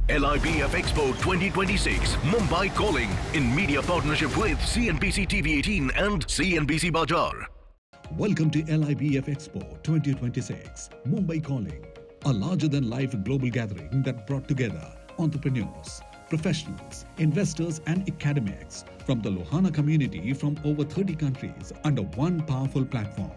LIBF Expo 2026, Mumbai calling, in media partnership with CNBC TV 18 and CNBC Bajar. Welcome to LIBF Expo 2026, Mumbai calling, a larger-than-life global gathering that brought together entrepreneurs, professionals, investors and academics from the Lohana community from over 30 countries under one powerful platform.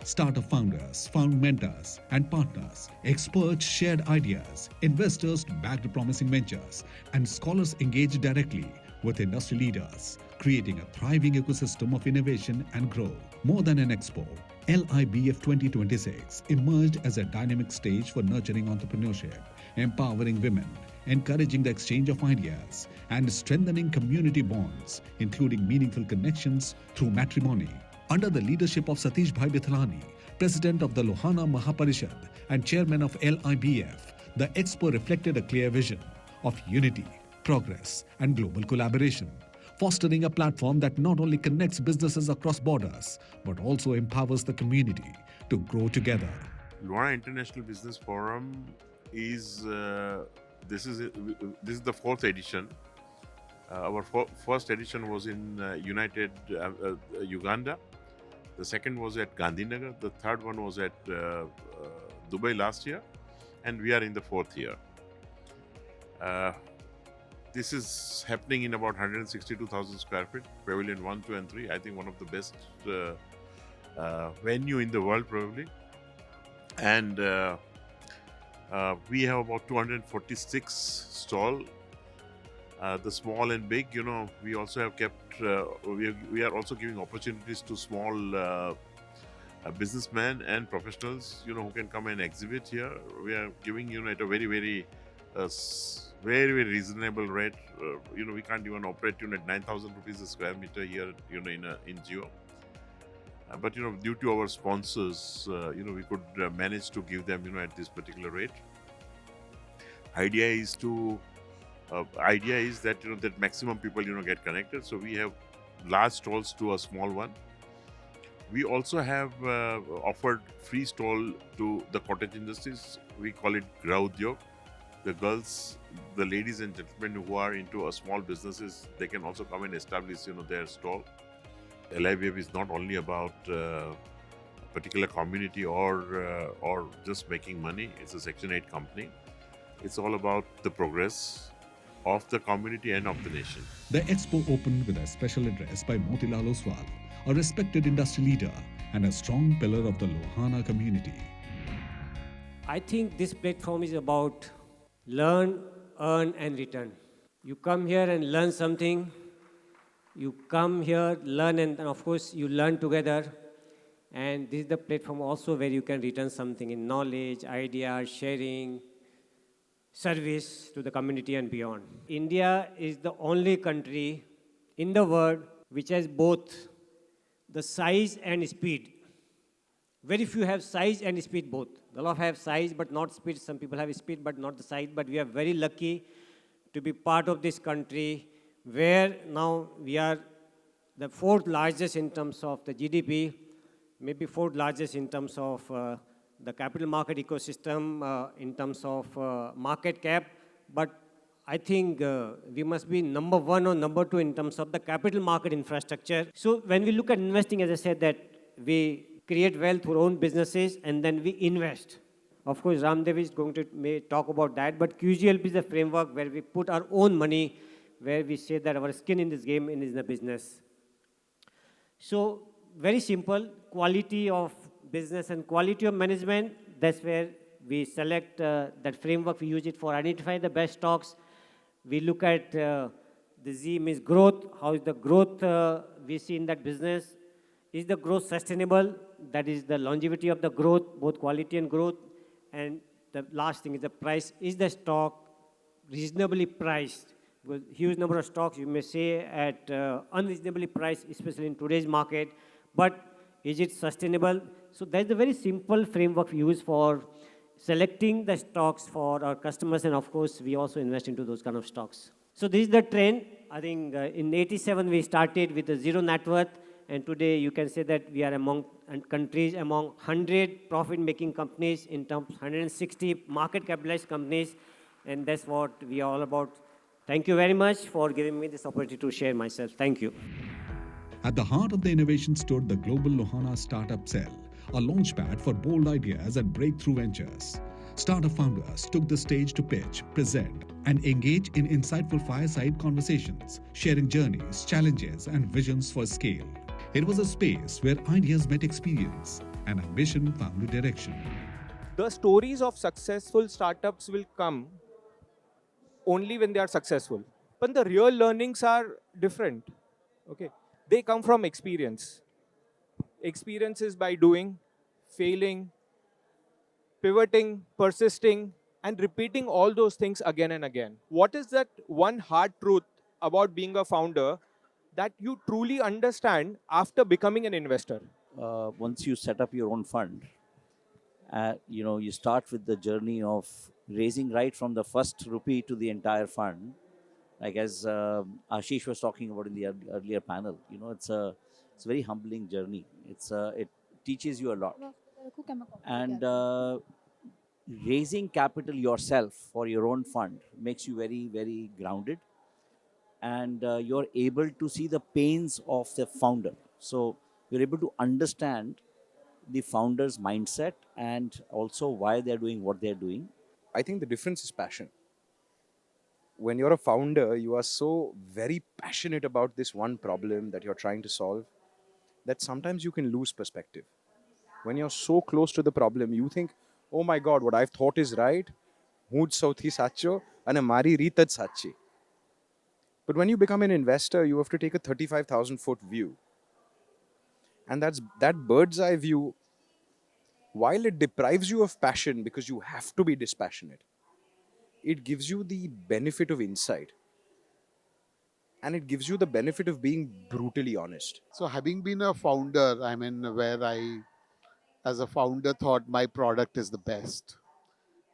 Startup founders, found mentors and partners, experts shared ideas, investors backed promising ventures, and scholars engaged directly with industry leaders, creating a thriving ecosystem of innovation and growth. More than an expo, LIBF 2026 emerged as a dynamic stage for nurturing entrepreneurship, empowering women, encouraging the exchange of ideas, and strengthening community bonds, including meaningful connections through matrimony. Under the leadership of Satish Bhai Bithalani, President of the Lohana Mahaparishad and Chairman of LIBF, the Expo reflected a clear vision of unity, progress and global collaboration, fostering a platform that not only connects businesses across borders, but also empowers the community to grow together. Lohana International Business Forum is this is the fourth edition. Our first edition was in Uganda. The second was at Gandhinagar. The third one was at Dubai last year, and we are in the fourth year. This is happening in about 162,000 square feet, Pavilion 1, 2 and 3. I think one of the best venue in the world probably. And we have about 246 stalls. The small and big, we also have kept, we are also giving opportunities to small businessmen and professionals, who can come and exhibit here. We are giving, at a very, very reasonable rate. We can't even operate, at 9,000 rupees a square meter here, in Geo. But, due to our sponsors, we could manage to give them, at this particular rate. Idea is that that maximum people get connected. So we have large stalls to a small one. We also have offered free stall to the cottage industries. We call it Grah Udyog. The girls, the ladies and gentlemen who are into small businesses, they can also come and establish their stall. LIBF is not only about a particular community or just making money. It's a Section 8 company. It's all about the progress of the community and of the nation. The expo opened with a special address by Motilal Oswal, a respected industry leader and a strong pillar of the Lohana community. I think this platform is about learn, earn and return. You come here and learn something. You come here, learn and of course you learn together. And this is the platform also where you can return something in knowledge, ideas, sharing, service to the community and beyond. India is the only country in the world which has both the size and speed. Very few have size and speed both. A lot have size but not speed. Some people have speed but not the size. But we are very lucky to be part of this country where now we are the fourth largest in terms of the GDP, maybe fourth largest in terms of the capital market ecosystem, in terms of market cap, but I think we must be number one or number two in terms of the capital market infrastructure. So when we look at investing, as I said, that we create wealth through our own businesses and then we invest. Of course, Ramdev is going to may talk about that, but QGLP is a framework where we put our own money, where we say that our skin in this game and in the business. So very simple, quality of business and quality of management, that's where we select that framework. We use it for identifying the best stocks. We look at the Z means growth. How is the growth we see in that business? Is the growth sustainable? That is the longevity of the growth, both quality and growth. And the last thing is the price. Is the stock reasonably priced? Because huge number of stocks you may say at unreasonably priced, especially in today's market. But is it sustainable? So that's a very simple framework we use for selecting the stocks for our customers. And of course, we also invest into those kind of stocks. So this is the trend. I think in 87, we started with a zero net worth. And today you can say that we are among countries among 100 profit-making companies in terms of 160 market capitalized companies. And that's what we are all about. Thank you very much for giving me this opportunity to share myself. Thank you. At the heart of the innovation stood the Global Lohana Startup Cell, a launchpad for bold ideas and breakthrough ventures. Startup founders took the stage to pitch, present, and engage in insightful fireside conversations, sharing journeys, challenges, and visions for scale. It was a space where ideas met experience and ambition found a direction. The stories of successful startups will come only when they are successful. But the real learnings are different. Okay, they come from experience. Experience is by doing, failing, pivoting, persisting, and repeating all those things again and again. What is that one hard truth about being a founder that you truly understand after becoming an investor? Once you set up your own fund, you start with the journey of raising right from the first rupee to the entire fund. Like as Ashish was talking about in the earlier panel, it's a very humbling journey. It teaches you a lot. And raising capital yourself for your own fund makes you very, very grounded. And you're able to see the pains of the founder. So you're able to understand the founder's mindset and also why they're doing what they're doing. I think the difference is passion. When you're a founder, you are so very passionate about this one problem that you're trying to solve that sometimes you can lose perspective. When you're so close to the problem, you think, oh my God, what I've thought is right. Hood sauthi sacho and mari reetad sachi. But when you become an investor, you have to take a 35,000 foot view. And that bird's eye view, while it deprives you of passion because you have to be dispassionate, it gives you the benefit of insight. And it gives you the benefit of being brutally honest. So having been a founder, where I, as a founder, thought my product is the best.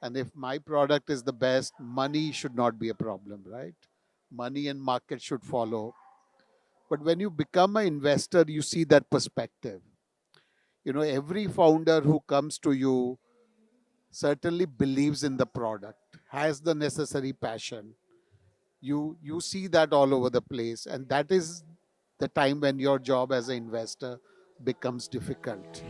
And if my product is the best, money should not be a problem, right? Money and market should follow. But when you become an investor, you see that perspective. Every founder who comes to you certainly believes in the product, has the necessary passion. You see that all over the place. And that is the time when your job as an investor becomes difficult.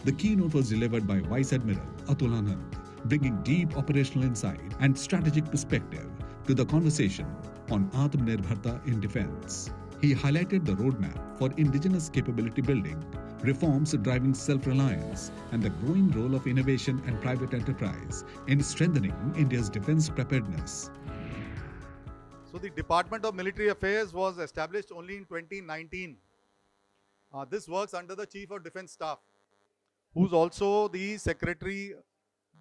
The keynote was delivered by Vice Admiral Atul Anand, bringing deep operational insight and strategic perspective to the conversation on Atmanirbharta in defense. He highlighted the roadmap for indigenous capability building, reforms driving self-reliance, and the growing role of innovation and private enterprise in strengthening India's defense preparedness. So the Department of Military Affairs was established only in 2019. This works under the Chief of Defense Staff, who's also the Secretary,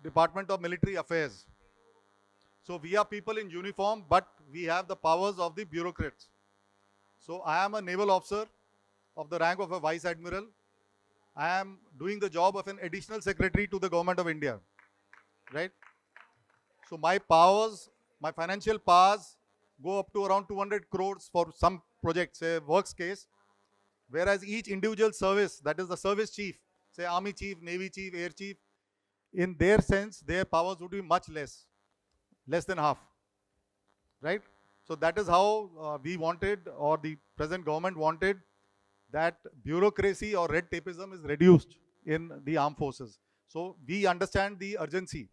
Department of Military Affairs. So we are people in uniform, but we have the powers of the bureaucrats. So I am a naval officer of the rank of a Vice Admiral. I am doing the job of an additional secretary to the Government of India, right? So my powers, my financial powers go up to around 200 crores for some projects, say works case, whereas each individual service, that is the service chief, say Army Chief, Navy Chief, Air Chief, in their sense, their powers would be much less than half, right? So that is how we wanted, or the present government wanted, that bureaucracy or red tapeism is reduced in the armed forces. So we understand the urgency.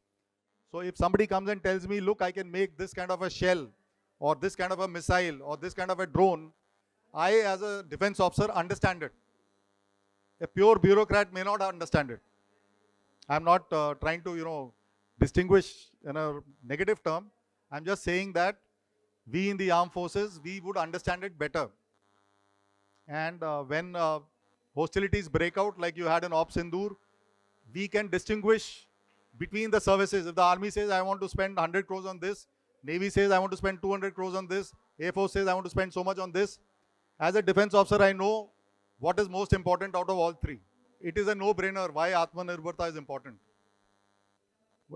So if somebody comes and tells me, look, I can make this kind of a shell, or this kind of a missile, or this kind of a drone, I as a defense officer understand it. A pure bureaucrat may not understand it. I'm not trying to, distinguish in a negative term. I'm just saying that we in the armed forces, we would understand it better. And when hostilities break out, like you had in Op Sindoor, we can distinguish between the services. If the army says, I want to spend 100 crores on this, Navy says, I want to spend 200 crores on this, Air Force says, I want to spend so much on this. As a defense officer, I know what is most important out of all three. It is a no-brainer why Atmanirbharta is important.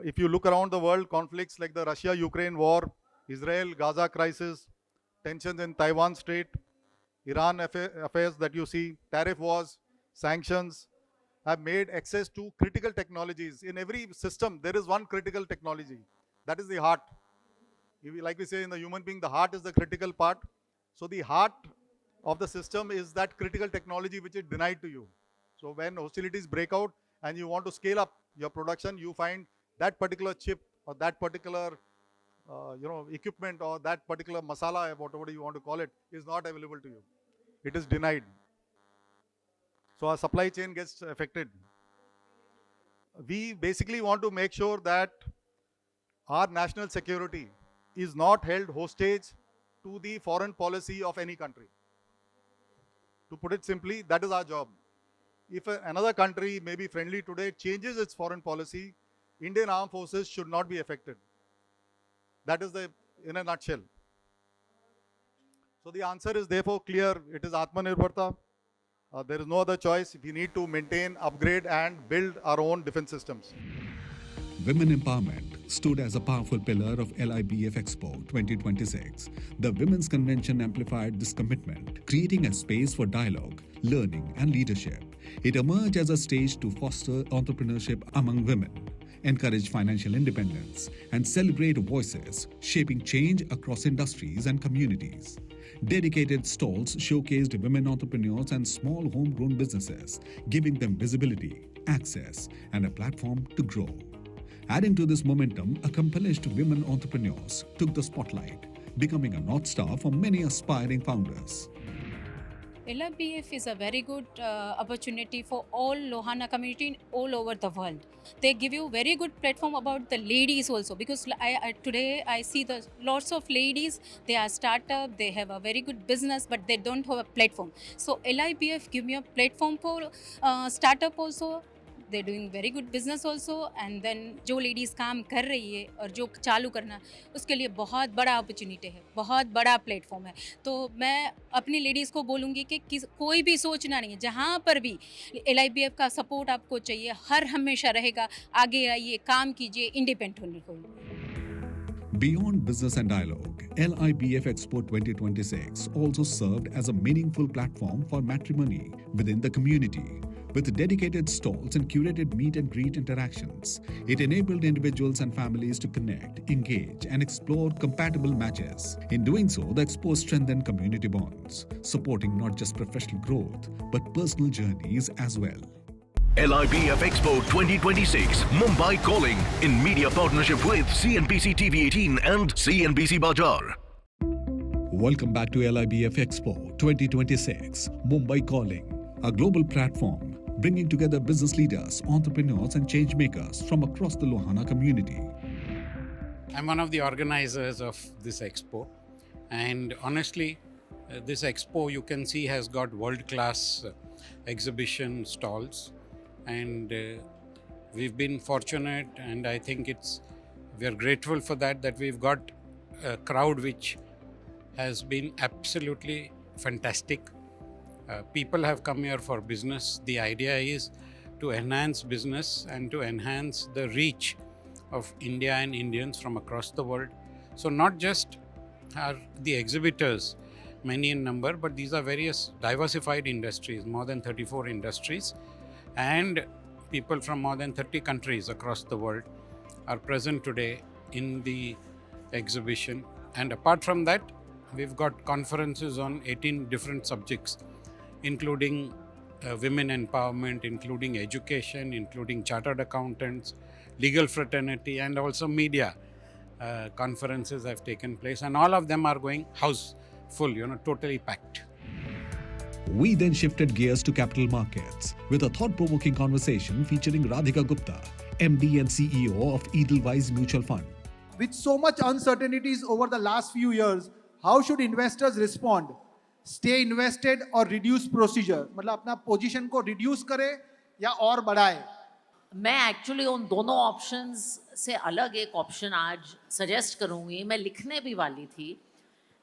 If you look around the world, conflicts like the Russia-Ukraine war, Israel-Gaza crisis, tensions in Taiwan Strait, Iran affairs that you see, tariff wars, sanctions, have made access to critical technologies. In every system, there is one critical technology. That is the heart. Like we say in the human being, the heart is the critical part. So the heart of the system is that critical technology which is denied to you. So when hostilities break out and you want to scale up your production, you find that particular chip or that particular equipment or that particular masala, whatever you want to call it, is not available to you. It is denied. So our supply chain gets affected. We basically want to make sure that our national security is not held hostage to the foreign policy of any country. To put it simply, that is our job. If another country may be friendly today, changes its foreign policy, Indian armed forces should not be affected. That is in a nutshell. So the answer is therefore clear. It is Atmanirbharta. There is no other choice. We need to maintain, upgrade and build our own defense systems. Women empowerment stood as a powerful pillar of LIBF Expo 2026. The Women's Convention amplified this commitment, creating a space for dialogue, learning, and leadership. It emerged as a stage to foster entrepreneurship among women, encourage financial independence, and celebrate voices shaping change across industries and communities. Dedicated stalls showcased women entrepreneurs and small homegrown businesses, giving them visibility, access, and a platform to grow. Adding to this momentum, accomplished women entrepreneurs took the spotlight, becoming a North Star for many aspiring founders. LIBF is a very good opportunity for all Lohana community all over the world. They give you very good platform about the ladies also, because today I see the lots of ladies, they are startup, they have a very good business, but they don't have a platform. So LIBF give me a platform for startup also. They're doing very good business also, and then जो ladies काम कर रही है और जो चालू करना, उसके लिए बहुत बड़ा opportunity है, बहुत बड़ा platform है. तो मैं अपनी ladies को बोलूँगी कि कोई भी सोचना नहीं है, जहाँ पर भी LIBF का support आपको चाहिए, हर हमेशा रहेगा. आगे आइए, काम कीजिए, independent होने को. Beyond business and dialogue, LIBF Expo 2026 also served as a meaningful platform for matrimony within the community. With dedicated stalls and curated meet and greet interactions, it enabled individuals and families to connect, engage, and explore compatible matches. In doing so, the expo strengthened community bonds, supporting not just professional growth, but personal journeys as well. LIBF Expo 2026, Mumbai calling, in media partnership with CNBC TV 18 and CNBC Bajar. Welcome back to LIBF Expo 2026, Mumbai calling, a global platform bringing together business leaders, entrepreneurs, and change makers from across the Lohana community. I'm one of the organizers of this expo, and honestly, this expo you can see has got world-class exhibition stalls, and we've been fortunate, and I think we are grateful for that we've got a crowd which has been absolutely fantastic. People have come here for business. The idea is to enhance business and to enhance the reach of India and Indians from across the world. So not just are the exhibitors many in number, but these are various diversified industries, more than 34 industries, and people from more than 30 countries across the world are present today in the exhibition. And apart from that, we've got conferences on 18 different subjects, including women empowerment, including education, including chartered accountants, legal fraternity, and also media conferences have taken place, and all of them are going house full, totally packed. We then shifted gears to capital markets with a thought-provoking conversation featuring Radhika Gupta, MD and CEO of Edelweiss Mutual Fund. With so much uncertainties over the last few years, how should investors respond? Stay invested or reduce procedure? मतलब अपना position को reduce करे या और बढ़ाए? मैं actually उन दोनों ऑप्शंस से अलग एक ऑप्शन आज सजेस्ट करूँगी. मैं लिखने भी वाली थी,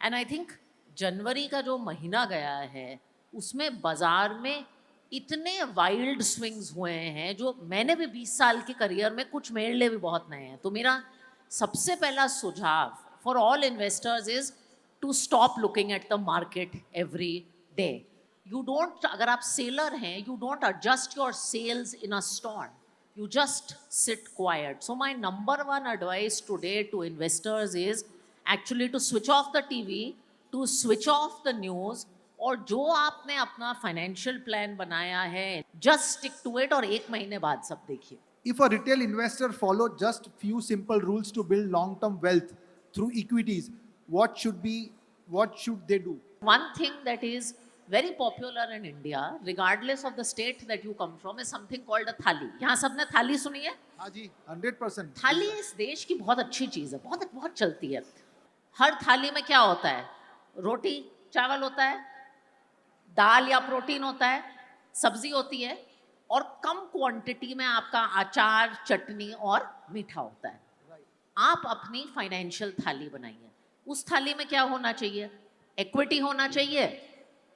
एंड आई थिंक जनवरी का जो महीना गया है उसमें बाजार में इतने वाइल्ड स्विंग्स हुए हैं जो मैंने भी 20 साल के करियर में कुछ मेरे लिए भी बहुत नए हैं. तो मेरा सबसे पहला सुझाव for all investors is to stop looking at the market every day. You don't, अगर आप sailor हैं, you don't adjust your sails in a storm. You just sit quiet. So my number one advice today to investors is actually to switch off the TV, to switch off the news, और जो आपने अपना financial plan बनाया है, just stick to it और एक महीने बाद सब देखिए. If a retail investor follow just few simple rules to build long-term wealth through equities, what should they do? One thing that is very popular in India, regardless of the state that you come from, is something called a thali. यहाँ सबने थाली सुनी है? हाँ जी, 100%. थाली इस देश की बहुत अच्छी चीज़ है, बहुत चलती है. हर थाली में क्या होता है? रोटी, चावल होता है, दाल या प्रोटीन होता है, सब्जी होती है, और कम क्वांटिटी में आपका अचार, चटनी और मीठा होता है. आप अपनी फाइनेंशियल थाली बनाइए. उस थाली में क्या होना चाहिए? इक्विटी होना चाहिए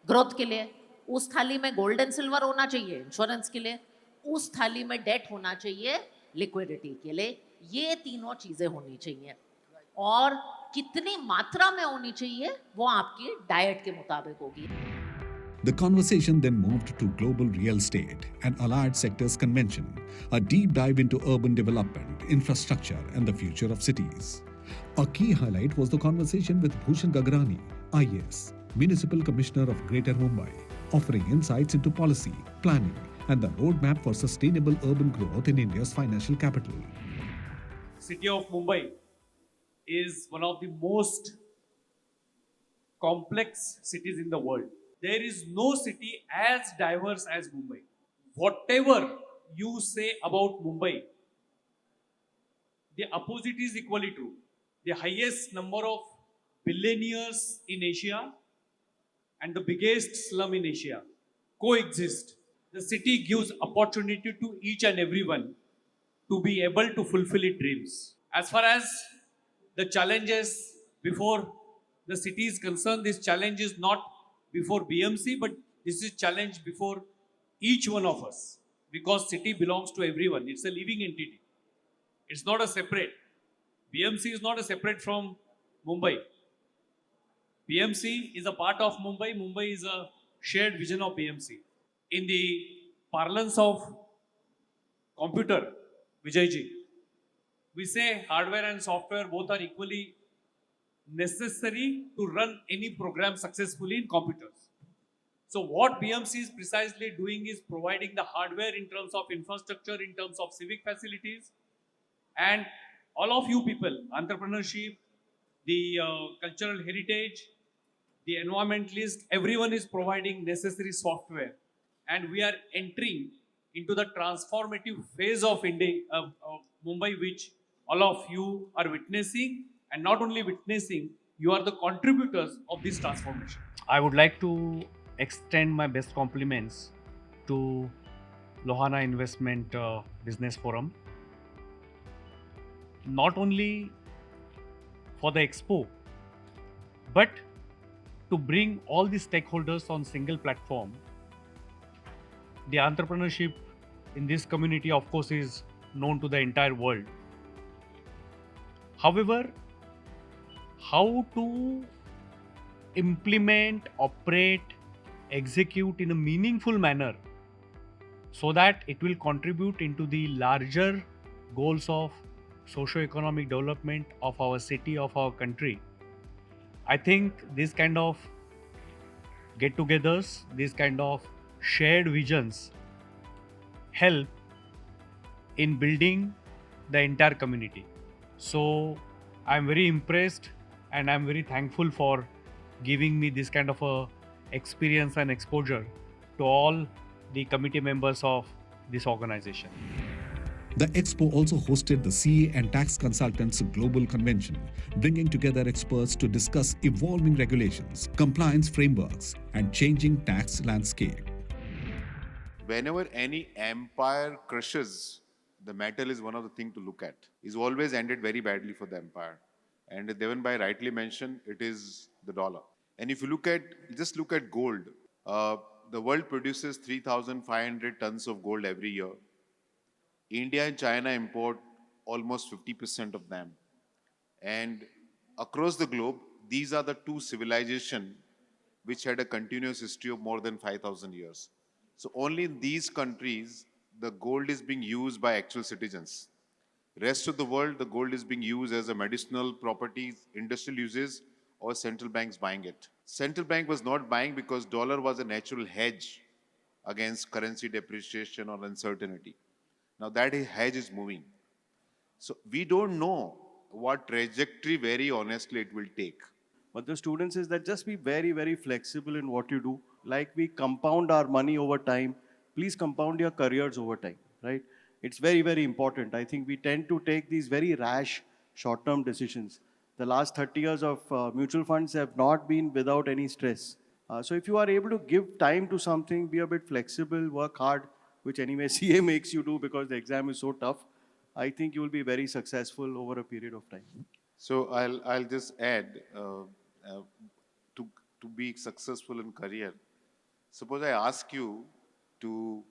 ग्रोथ के लिए. उस थाली में गोल्ड एंड सिल्वर होना चाहिए इंश्योरेंस के लिए. उस थाली में डेट होना चाहिए लिक्विडिटी के लिए. ये तीनों चीजें होनी चाहिए. और कितनी मात्रा में होनी चाहिए वो आपकी डाइट के मुताबिक होगी. The conversation then moved to global real estate and allied sectors convention, a deep dive into urban development, infrastructure, and the future of cities. A key highlight was the conversation with Bhushan Gagrani, IAS, Municipal Commissioner of Greater Mumbai, offering insights into policy, planning, and the roadmap for sustainable urban growth in India's financial capital. City of Mumbai is one of the most complex cities in the world. There is no city as diverse as Mumbai. Whatever you say about Mumbai, the opposite is equally true. The highest number of billionaires in Asia and the biggest slum in Asia coexist. The city gives opportunity to each and everyone to be able to fulfill its dreams. As far as the challenges before the city is concerned, this challenge is not before BMC, but this is challenge before each one of us, because city belongs to everyone. It's a living entity. It's not a separate. BMC is not a separate from Mumbai. BMC is a part of Mumbai. Mumbai is a shared vision of BMC. In the parlance of computer, Vijayji, we say hardware and software both are equally necessary to run any program successfully in computers. So what BMC is precisely doing is providing the hardware in terms of infrastructure, in terms of civic facilities, and all of you people, entrepreneurship, the cultural heritage, the environmentalist, everyone is providing necessary software, and we are entering into the transformative phase of India, Mumbai, which all of you are witnessing. And not only witnessing, you are the contributors of this transformation. I would like to extend my best compliments to Lohana Investment Business Forum. Not only for the expo, but to bring all the stakeholders on single platform. The entrepreneurship in this community, of course, is known to the entire world. However, how to implement, operate, execute in a meaningful manner so that it will contribute into the larger goals of socio-economic development of our city, of our country. I think this kind of get-togethers, these kind of shared visions help in building the entire community. So I'm very impressed and I'm very thankful for giving me this kind of a experience and exposure to all the committee members of this organization. The Expo also hosted the CA and Tax Consultants Global Convention, bringing together experts to discuss evolving regulations, compliance frameworks, and changing tax landscape. Whenever any empire crushes, the metal is one of the things to look at. It's always ended very badly for the empire. And Devan Bhai rightly mentioned, it is the dollar. And if you look at, just look at gold. The world produces 3,500 tons of gold every year. India and China import almost 50% of them. And across the globe, these are the two civilizations which had a continuous history of more than 5,000 years. So only in these countries, the gold is being used by actual citizens. Rest of the world, the gold is being used as a medicinal property, industrial uses, or central banks buying it. Central bank was not buying because dollar was a natural hedge against currency depreciation or uncertainty. Now that hedge is moving. So we don't know what trajectory, very honestly, it will take. But the students is that just be very, very flexible in what you do. Like we compound our money over time. Please compound your careers over time, right? It's very, very important. I think we tend to take these very rash short-term decisions. The last 30 years of mutual funds have not been without any stress. So if you are able to give time to something, be a bit flexible, work hard, which anyway CA makes you do because the exam is so tough, I think you will be very successful over a period of time. So I'll just add, to be successful in career, suppose I ask you to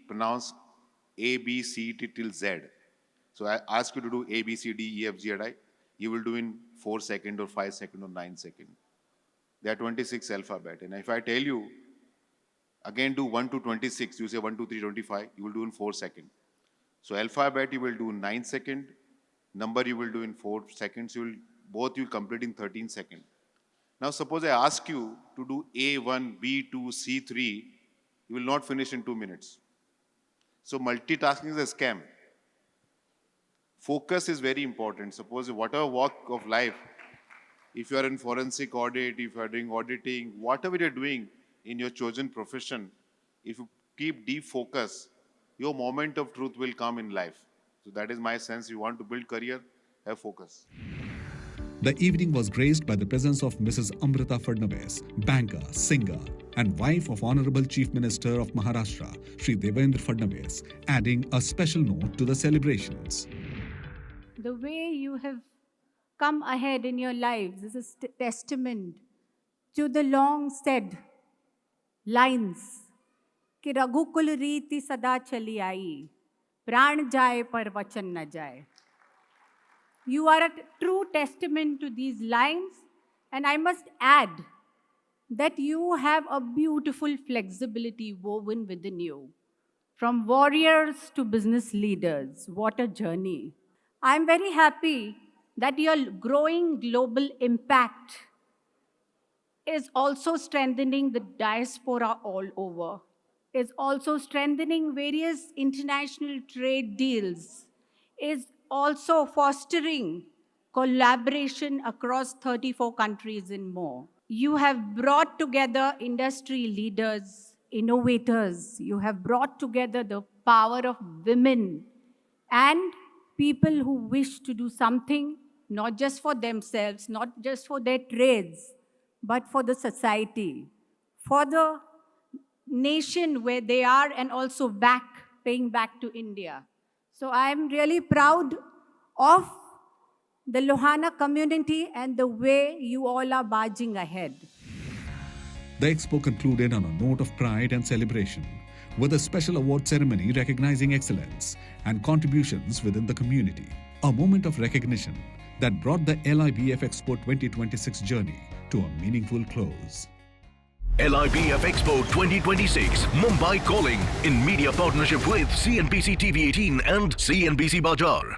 pronounce A, B, C, T till Z. So I ask you to do A, B, C, D, E, F, G, and I. You will do in 4 seconds or 5 seconds or 9 seconds. There are 26 alphabet. And if I tell you, again do 1 to 26, you say 1, 2, 3, 25, you will do in 4 seconds. So alphabet you will do in 9 seconds, number you will do in 4 seconds, both you will complete in 13 seconds. Now suppose I ask you to do A1, B2, C3, you will not finish in 2 minutes. So multitasking is a scam. Focus is very important. Suppose whatever walk of life, if you are in forensic audit, if you are doing auditing, whatever you're doing in your chosen profession, if you keep deep focus, your moment of truth will come in life. So that is my sense. You want to build career, have focus. The evening was graced by the presence of Mrs. Amrita Fadnavis, banker, singer, and wife of Honorable Chief Minister of Maharashtra, Shri Devendra Fadnavis, adding a special note to the celebrations. The way you have come ahead in your lives is a testament to the long said lines कि रघुकुल रीति सदा चली आई, प्राण जाए पर वचन न जाए. You are a true testament to these lines, and I must add that you have a beautiful flexibility woven within you. From warriors to business leaders, what a journey. I'm very happy that your growing global impact is also strengthening the diaspora all over, is also strengthening various international trade deals, is also fostering collaboration across 34 countries and more. You have brought together industry leaders, innovators. You have brought together the power of women and people who wish to do something, not just for themselves, not just for their trades, but for the society, for the nation where they are, and also paying back to India. So I'm really proud of the Lohana community and the way you all are barging ahead. The expo concluded on a note of pride and celebration, with a special award ceremony recognizing excellence and contributions within the community. A moment of recognition that brought the LIBF Expo 2026 journey to a meaningful close. LIBF Expo 2026, Mumbai calling, in media partnership with CNBC TV 18 and CNBC Bajar.